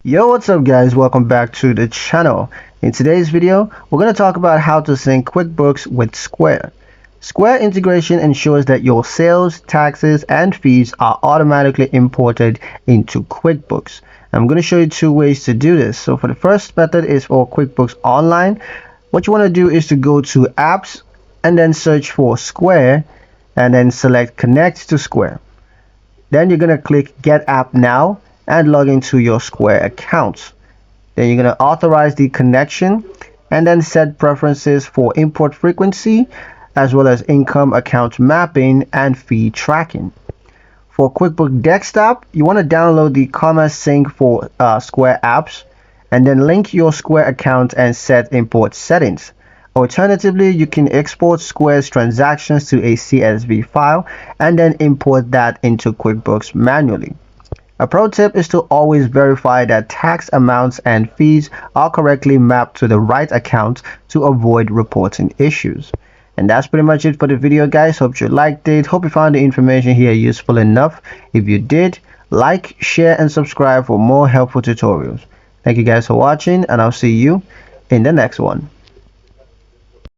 Yo, what's up guys? Welcome back to the channel. In today's video, we're going to talk about how to sync QuickBooks with Square. Square integration ensures that your sales, taxes, and fees are automatically imported into QuickBooks. I'm going to show you two ways to do this. So for the first method is for QuickBooks Online. What you want to do is to go to Apps and then search for Square and then select Connect to Square. Then you're going to click Get App Now and log into your Square account. Then you're going to authorize the connection and then set preferences for import frequency as well as income account mapping and fee tracking. For QuickBooks Desktop, you want to download the Commerce Sync for Square apps and then link your Square account and set import settings. Alternatively, you can export Square's transactions to a CSV file and then import that into QuickBooks manually. A pro tip is to always verify that tax amounts and fees are correctly mapped to the right account to avoid reporting issues. And that's pretty much it for the video, guys. Hope you liked it. Hope you found the information here useful enough. If you did, like, share, and subscribe for more helpful tutorials. Thank you guys for watching, and I'll see you in the next one.